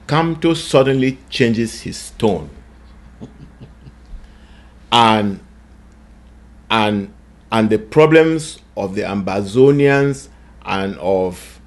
Kamto suddenly changes his tone, and and and the problems of the Ambazonians and of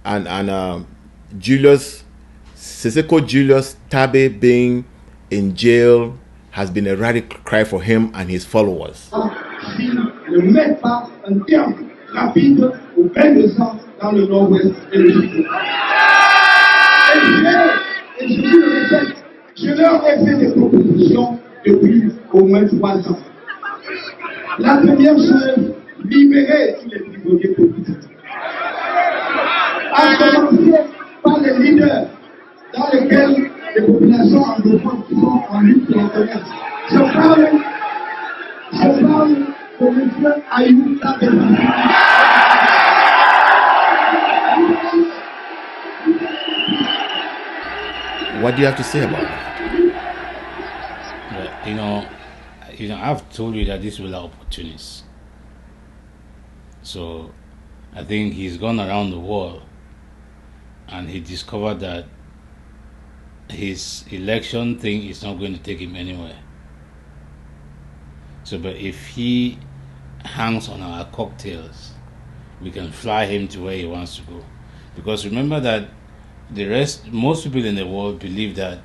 and Julius Siseko Julius Tabe being in jail has been a radical cry for him and his followers. Si ne met pas un terme rapide au bain de sang dans le nord-ouest et le sud. Et je vous le répète, je leur ai fait des propositions depuis au moins 3 ans. La première chose, libérer tous les prisonniers politiques. À commencer par les leaders dans lesquels les populations anglophones qui sont en lutte pour la connaissance. Je parle de M. Ayoub Tabé. What do you have to say about that? Well, I've told you that these were opportunists. So I think he's gone around the world and he discovered that his election thing is not going to take him anywhere. So, but if he hangs on our cocktails, we can fly him to where he wants to go. Because remember that most people in the world believe that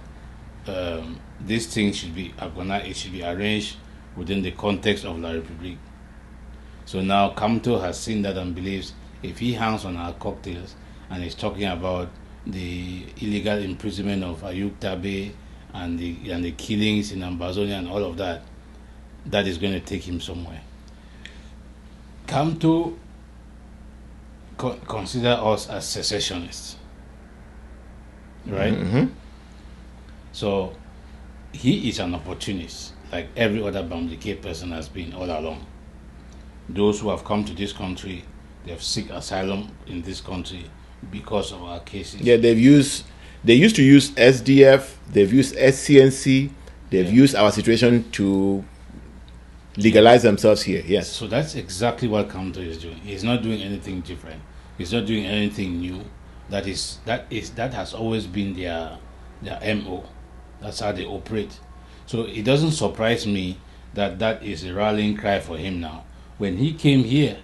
this thing should be arranged within the context of La République. So now Kamto has seen that and believes if he hangs on our cocktails and is talking about the illegal imprisonment of Ayoub Tabe and the killings in Ambazonia and all of that, that is going to take him somewhere. Kamto consider us as secessionists, right? Mm-hmm. So he is an opportunist, like every other Bamileke person has been all along. Those who have come to this country, they have seek asylum in this country because of our cases. Yeah, they used to use SDF, they've used SCNC, they've used our situation to legalize themselves here. Yes. So that's exactly what Kamto is doing. He's not doing anything different. He's not doing anything new. That has always been their MO. That's how they operate. So it doesn't surprise me that is a rallying cry for him now. When he came here,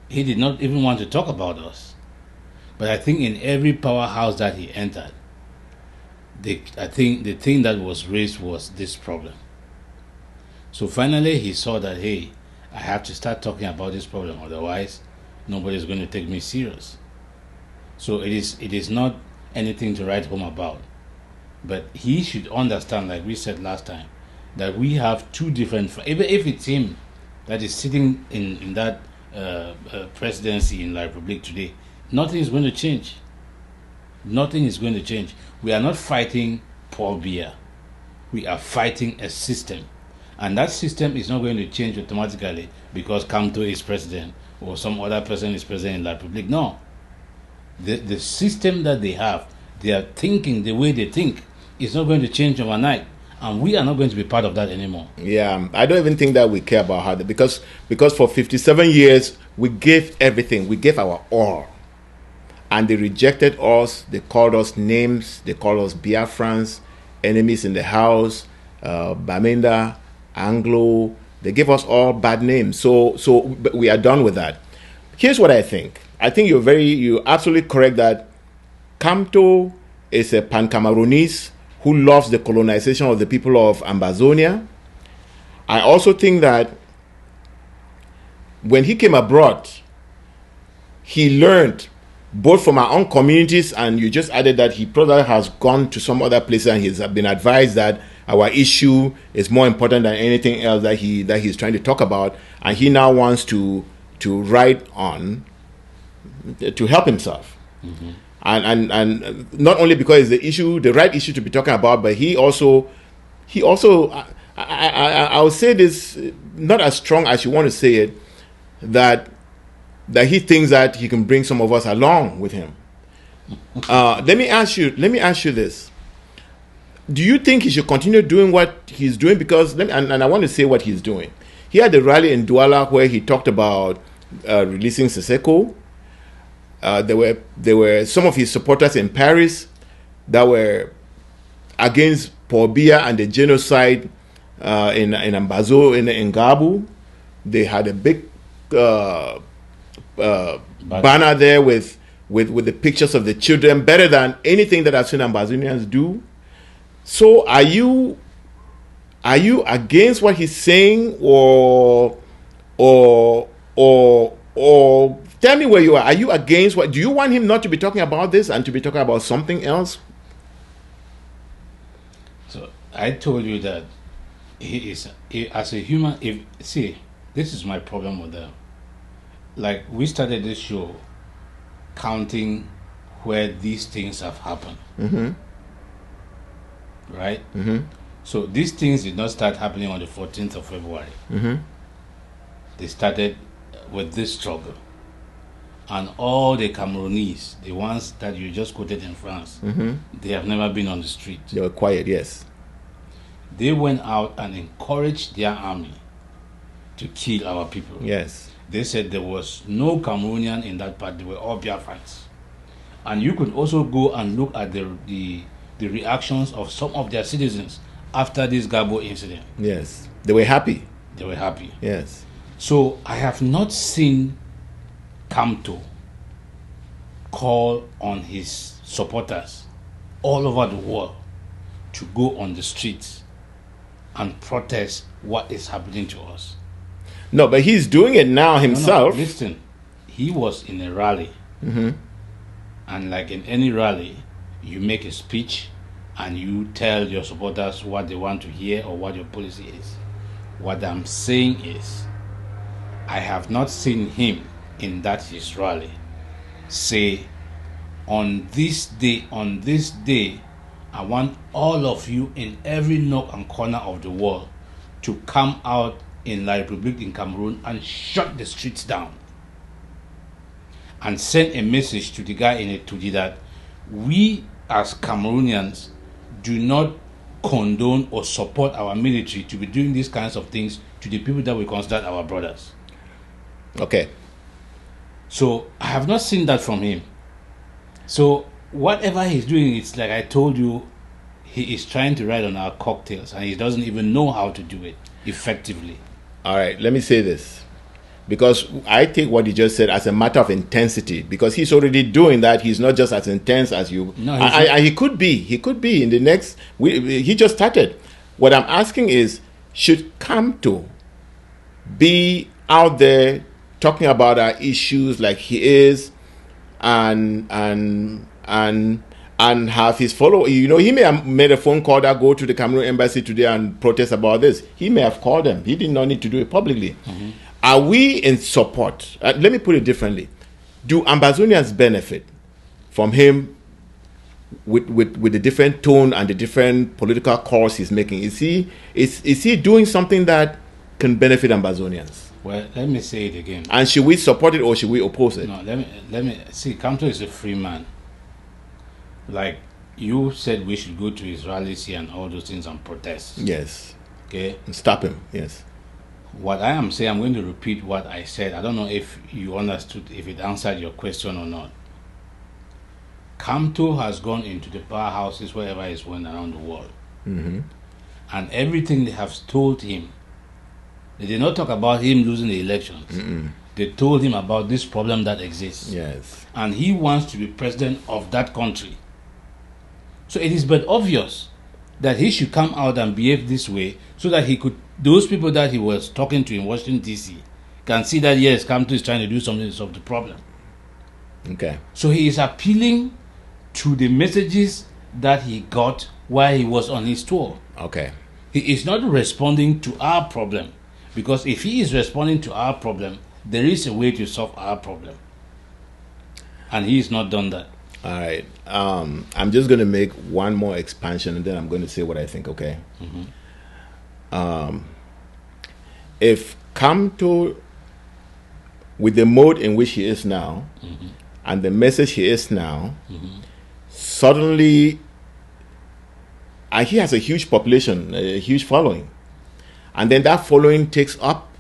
he did not even want to talk about us. But I think in every powerhouse that he entered, I think the thing that was raised was this problem. So finally he saw that, hey, I have to start talking about this problem, otherwise nobody's going to take me serious. So it is not anything to write home about. But he should understand, like we said last time, that we have two different, even if it's him that is sitting in that presidency in La République today, nothing is going to change. Nothing is going to change. We are not fighting Paul Biya. We are fighting a system. And that system is not going to change automatically because Kamto is president or some other person is president in La République. No. The system that they have, they are thinking the way they think, is not going to change overnight. And we are not going to be part of that anymore. Yeah, I don't even think that we care about how, because for 57 years, we gave everything. We gave our all. And they rejected us. They called us names. They called us Biafrans, enemies in the house, Bamenda, Anglo. They gave us all bad names. So we are done with that. Here's what I think. I think you're absolutely correct that Kamto is a Pan-Cameroonese who loves the colonization of the people of Ambazonia. I also think that when he came abroad, he learned both from our own communities, and you just added that he probably has gone to some other places and he's been advised that our issue is more important than anything else that he's trying to talk about, and he now wants to write on to help himself. Mm-hmm. And not only because it's the right issue to be talking about, but he also I'll say this not as strong as you want to say it, that he thinks that he can bring some of us along with him. Let me ask you this: do you think he should continue doing what he's doing? Because and I want to say what he's doing. He had a rally in Douala where he talked about releasing Siseko. there were some of his supporters in Paris that were against Paul Biya and the genocide in in Gabu. They had a big banner there with the pictures of the children, better than anything that I've seen Ambazonians do. So are you against what he's saying, or tell me where you are? Are you against what? Do you want him not to be talking about this and to be talking about something else? So I told you that as a human. This is my problem with them. Like, we started this show counting where these things have happened. Right? So these things did not start happening on the 14th of February. They started with this struggle. And all the Cameroonese, the ones that you just quoted in France, they have never been on the street. They were quiet, yes. They went out and encouraged their army to kill our people. Yes. They said there was no Cameroonian in that part. They were all Biafrans. And you could also go and look at the reactions of some of their citizens after this Gabo incident. Yes. They were happy. They were happy. Yes. So I have not seen Kamto call on his supporters all over the world to go on the streets and protest what is happening to us. No, but he's doing it now himself. No, listen, he was in a rally. And like in any rally, you make a speech and you tell your supporters what they want to hear or what your policy is. What I'm saying is, I have not seen him in that his rally say, on this day, I want all of you in every nook and corner of the world to come out in La Republique in Cameroon and shut the streets down and send a message to the guy in Etudi that we as Cameroonians do not condone or support our military to be doing these kinds of things to the people that we consider our brothers. Okay. So I have not seen that from him. So whatever he's doing, it's like I told you, he is trying to ride on our cocktails and he doesn't even know how to do it effectively. All right, let me say this, because I take what you just said as a matter of intensity, because he's already doing that. He's not just as intense as you. No, he could be. He could be in the next. He just started. What I'm asking is, should Kamto be out there talking about our issues like he is, and have his follow? You know, he may have made a phone call that go to the Cameroon embassy today and protest about this. He may have called them. He did not need to do it publicly. Are we in support? Let me put it differently. Do Ambazonians benefit from him with the different tone and the different political calls he's making? Is he doing something that can benefit Ambazonians? Well, let me say it again. And should we support it or should we oppose it? No, let me see. Kamto is a free man. Like you said, we should go to his rallies here and all those things and protest. Yes. Okay. And stop him. Yes. What I am saying, I'm going to repeat what I said. I don't know if you understood, if it answered your question or not. Kamto has gone into the powerhouses wherever he's went around the world. And everything they have told him, they did not talk about him losing the elections. They told him about this problem that exists. Yes. And he wants to be president of that country. So it is but obvious that he should come out and behave this way so that those people that he was talking to in Washington, D.C. can see that, yes, Kamto is trying to do something to solve the problem. Okay. So he is appealing to the messages that he got while he was on his tour. Okay. He is not responding to our problem, because if he is responding to our problem, there is a way to solve our problem. And he has not done that. All right. I'm just going to make one more expansion and then I'm going to say what I think, okay? If Kamto, with the mode in which he is now, and the message he is now, suddenly, and he has a huge population, a huge following, and then that following takes up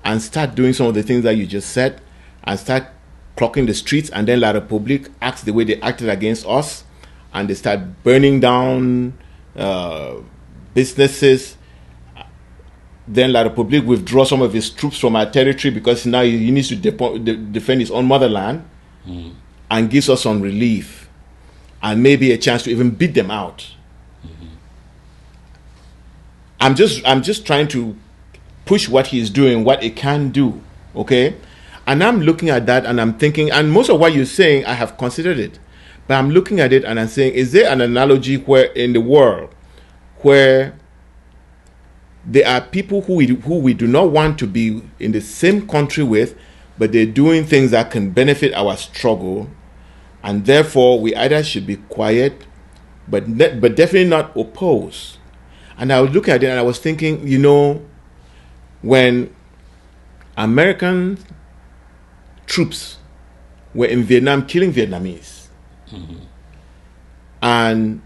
and start doing some of the things that you just said, and start clocking the streets, and then La Republique acts the way they acted against us, and they start burning down businesses. Then La Republique withdraws some of his troops from our territory because now he needs to defend his own motherland, and gives us some relief and maybe a chance to even beat them out. I'm just trying to push what he's doing, what it can do, okay? And I'm looking at that and I'm thinking, and most of what you're saying, I have considered it, but I'm looking at it and I'm saying, is there an analogy where in the world where there are people who we do not want to be in the same country with, but they're doing things that can benefit our struggle, and therefore we either should be quiet, but definitely not oppose. And I was looking at it and I was thinking, when American troops were in Vietnam killing Vietnamese, and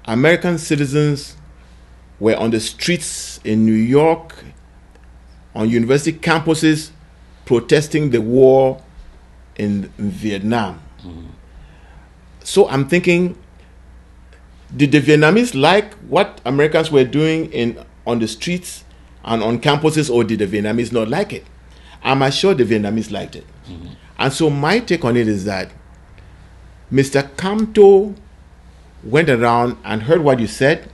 American citizens were on the streets in New York, on university campuses, protesting the war in Vietnam. So I'm thinking, did the Vietnamese like what Americans were doing on the streets and on campuses, or did the Vietnamese not like it? I'm sure the Vietnamese liked it. And so my take on it is that Mr. Kamto went around and heard what you said.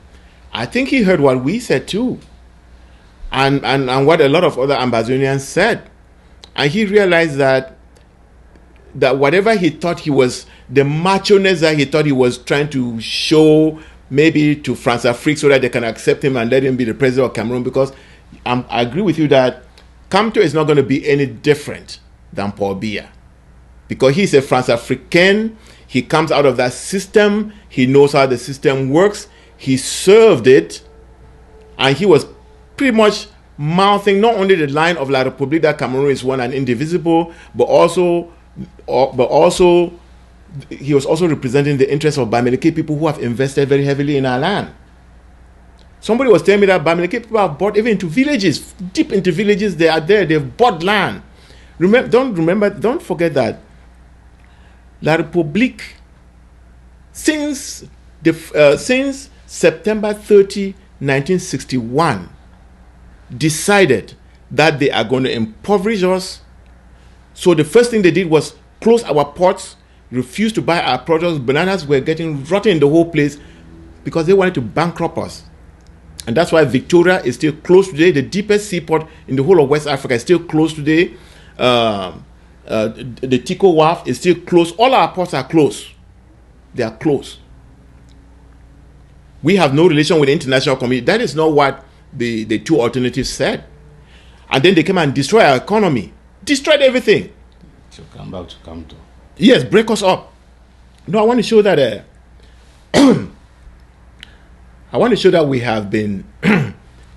I think he heard what we said too, and what a lot of other Ambazonians said. And he realized that whatever he thought he was, the macho-ness that he thought he was trying to show maybe to France Afrique so that they can accept him and let him be the president of Cameroon, because I agree with you that Kamto is not going to be any different than Paul Biya, because he's a France African. He comes out of that system. He knows how the system works. He served it, and he was pretty much mouthing not only the line of La République that Cameroon is one and indivisible, but also he was also representing the interests of Bamileke people who have invested very heavily in our land. Somebody was telling me that Bamileke people have bought even into villages, deep into villages. They are there. They've bought land. Don't forget that La République, since September 30, 1961, decided that they are going to impoverish us. So the first thing they did was close our ports, refuse to buy our products. Bananas were getting rotten in the whole place because they wanted to bankrupt us. And that's why Victoria is still closed today. The deepest seaport in the whole of West Africa is still closed today. The Tico Wharf is still closed. All our ports are closed. They are closed. We have no relation with the international community. That is not what the two alternatives said. And then they came and destroyed our economy. Destroyed everything. To come back to Kamto. Yes, break us up. No, I want to show that we have been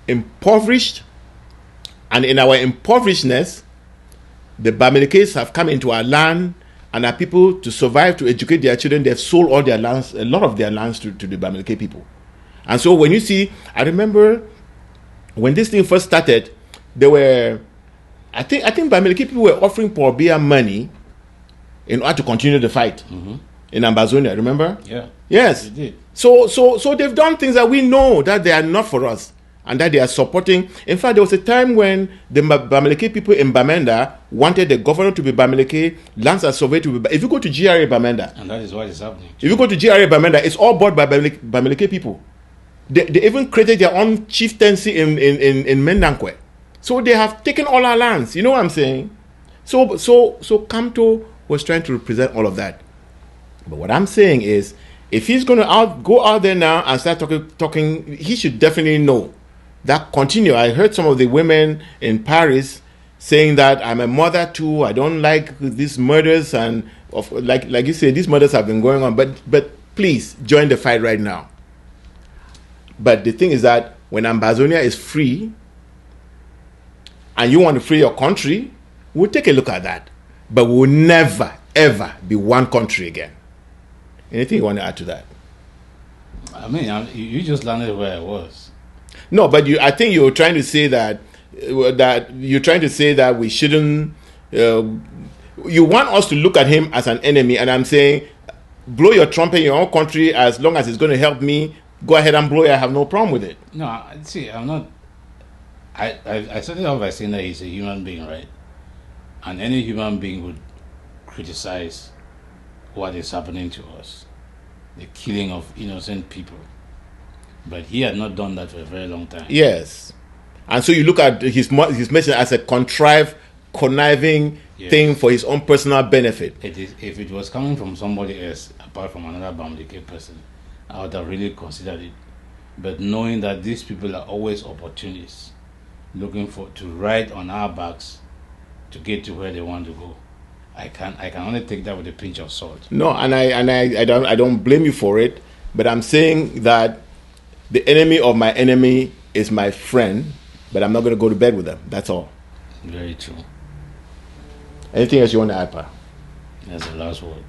impoverished, and in our impoverishedness, the Bamilekes have come into our land, and our people, to survive, to educate their children, they've sold all their lands, a lot of their lands to the Bamileke people. And so when you see, I remember when this thing first started, there were, I think Bamileke people were offering Paul Biya money in order to continue the fight in Ambazonia, remember? Yeah. Yes. They did. So they've done things that we know that they are not for us and that they are supporting. In fact, there was a time when the Bamileke people in Bamenda wanted the governor to be Bamileke, lands are surveyed to be. If you go to GRA Bamenda, And that is what is happening. if you go to GRA Bamenda, it's all bought by Bamileke people. They even created their own chieftaincy in Mendankwe. So they have taken all our lands. You know what I'm saying? So Kamto was trying to represent all of that. But what I'm saying is, if he's going to go out there now and start talking, he should definitely know that continue. I heard some of the women in Paris saying that I'm a mother too. I don't like these murders, and like you say, these murders have been going on. But please join the fight right now. But the thing is that when Ambazonia is free, and you want to free your country, we'll take a look at that. But we'll never ever be one country again. Anything you want to add to that? I mean, you just landed where I was. No, but I think you're trying to say that you're trying to say that we shouldn't. you want us to look at him as an enemy, and I'm saying, blow your trumpet in your own country as long as it's going to help me. Go ahead and blow it. I have no problem with it. No, see, I'm not. I started off by saying that he's a human being, right? And any human being would criticize what is happening to us, the killing of innocent people. But he had not done that for a very long time. Yes. And so you look at his message as a contrived, conniving thing for his own personal benefit. If it was coming from somebody else, apart from another Bamileke person, I would have really considered it. But knowing that these people are always opportunists, looking to ride on our backs to get to where they want to go, I can only take that with a pinch of salt. No, and I don't blame you for it, but I'm saying that the enemy of my enemy is my friend, but I'm not going to go to bed with them. That's all. Very true. Anything else you want to add, Pa? That's the last word.